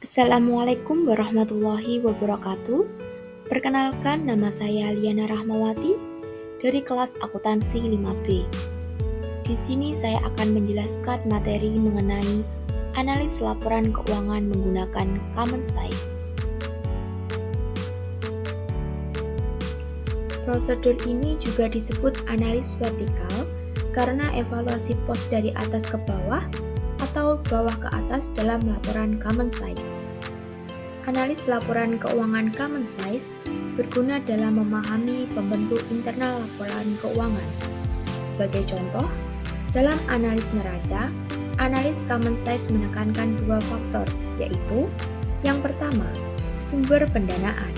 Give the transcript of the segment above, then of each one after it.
Assalamualaikum warahmatullahi wabarakatuh. Perkenalkan, nama saya Liana Rahmawati dari kelas akuntansi 5B. Di sini saya akan menjelaskan materi mengenai analis laporan keuangan menggunakan Common Size. Prosedur ini juga disebut analis vertikal karena evaluasi pos dari atas ke bawah atau bawah ke atas dalam laporan Common Size. Analis laporan keuangan Common Size berguna dalam memahami pembentuk internal laporan keuangan. Sebagai contoh, dalam analis neraca, analis Common Size menekankan dua faktor, yaitu yang pertama, sumber pendanaan,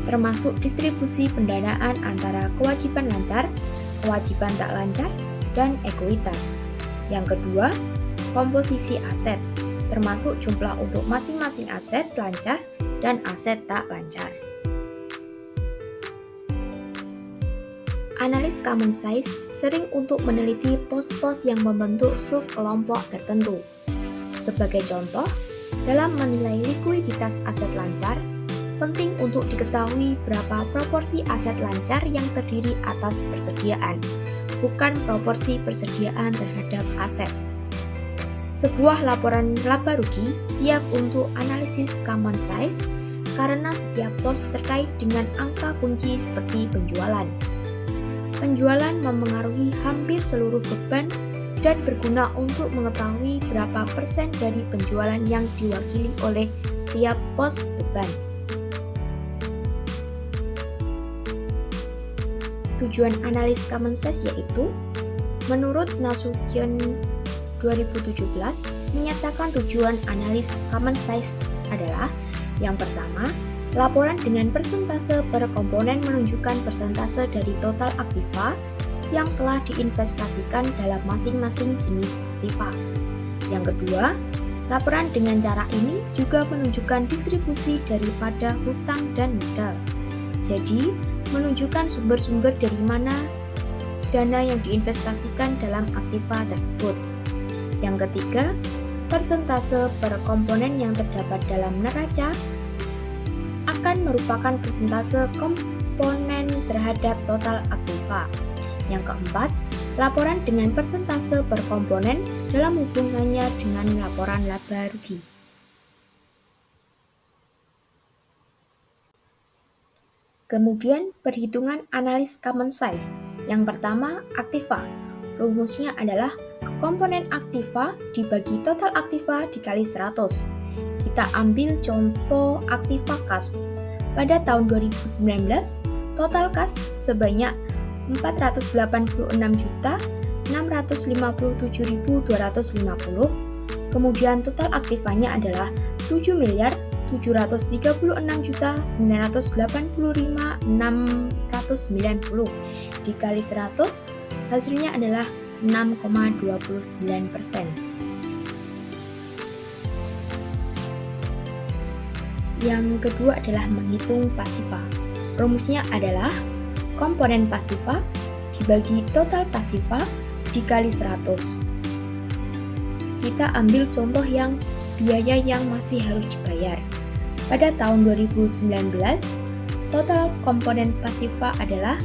termasuk distribusi pendanaan antara kewajiban lancar, kewajiban tak lancar, dan ekuitas. Yang kedua, komposisi aset, termasuk jumlah untuk masing-masing aset lancar dan aset tak lancar. Analis Common Size sering untuk meneliti pos-pos yang membentuk subkelompok tertentu. Sebagai contoh, dalam menilai likuiditas aset lancar, penting untuk diketahui berapa proporsi aset lancar yang terdiri atas persediaan, bukan proporsi persediaan terhadap aset. Sebuah laporan laba rugi siap untuk analisis Common Size karena setiap pos terkait dengan angka kunci seperti penjualan. Penjualan memengaruhi hampir seluruh beban dan berguna untuk mengetahui berapa persen dari penjualan yang diwakili oleh tiap pos beban. Tujuan analis Common Size yaitu, menurut Nasution 2017 menyatakan tujuan analis Common Size adalah yang pertama, laporan dengan persentase per komponen menunjukkan persentase dari total aktiva yang telah diinvestasikan dalam masing-masing jenis aktiva. Yang kedua, laporan dengan cara ini juga menunjukkan distribusi daripada hutang dan modal. Jadi, menunjukkan sumber-sumber dari mana dana yang diinvestasikan dalam aktiva tersebut. Yang ketiga, persentase per komponen yang terdapat dalam neraca akan merupakan persentase komponen terhadap total aktiva. Yang keempat, laporan dengan persentase per komponen dalam hubungannya dengan laporan laba rugi. Kemudian, perhitungan analis Common Size. Yang pertama, aktiva. Rumusnya adalah komponen aktiva dibagi total aktiva dikali 100. Kita ambil contoh aktiva kas. Pada tahun 2019, total kas sebanyak 486.657.250. Kemudian total aktivanya adalah 7.786.985.690 dikali 100, hasilnya adalah 6,29%. Yang kedua adalah menghitung pasifa. Rumusnya adalah komponen pasifa dibagi total pasifa dikali 100. Kita ambil contoh yang biaya yang masih harus dibayar. Pada tahun 2019, total komponen pasifa adalah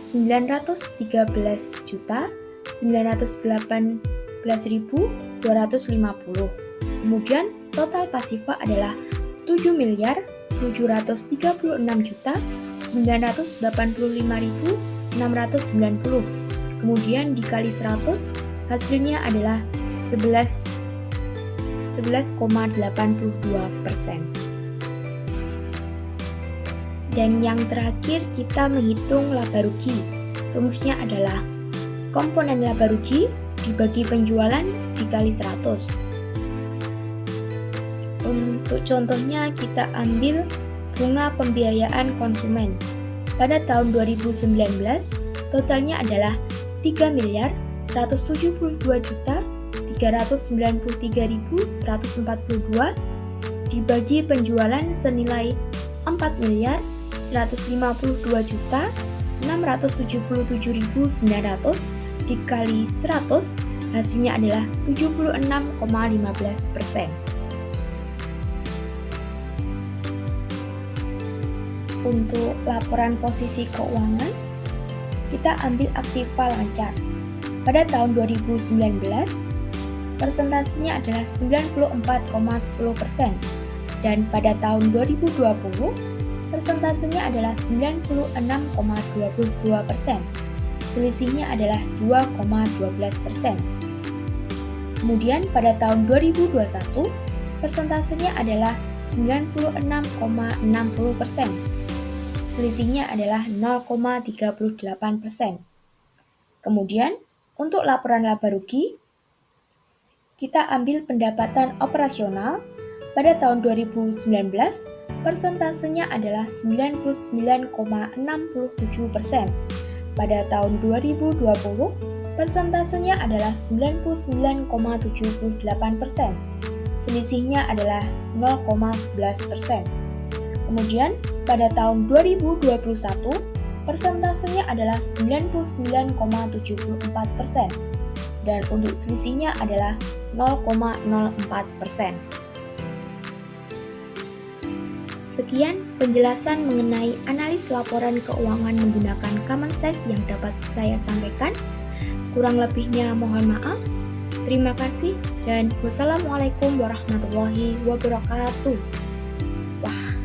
919.918.250. Kemudian total pasifa adalah 7.786.985.690. Kemudian dikali 100, hasilnya adalah 11,82%. Dan yang terakhir, kita menghitung laba rugi. Rumusnya adalah komponen laba rugi dibagi penjualan dikali 100. Untuk contohnya, kita ambil bunga pembiayaan konsumen. Pada tahun 2019, totalnya adalah 3.172.393.142 dibagi penjualan senilai 4.152.677.900 dikali 100, hasilnya adalah 76,15%. Untuk laporan posisi keuangan, kita ambil aktiva lancar. Pada tahun 2019, persentasenya adalah 94,10%, dan pada tahun 2020, persentasenya adalah 96,22%. Selisihnya adalah 2,12%. Kemudian pada tahun 2021, persentasenya adalah 96,60%. Selisihnya adalah 0,38%. Kemudian, untuk laporan laba rugi, kita ambil pendapatan operasional. Pada tahun 2019, persentasenya adalah 99,67%. Pada tahun 2020, persentasenya adalah 99,78%. Selisihnya adalah 0,11%. Kemudian, pada tahun 2021, persentasenya adalah 99,74%, dan untuk selisihnya adalah 0,04%. Sekian penjelasan mengenai analis laporan keuangan menggunakan Common Size yang dapat saya sampaikan. Kurang lebihnya mohon maaf. Terima kasih dan wassalamualaikum warahmatullahi wabarakatuh. Wah.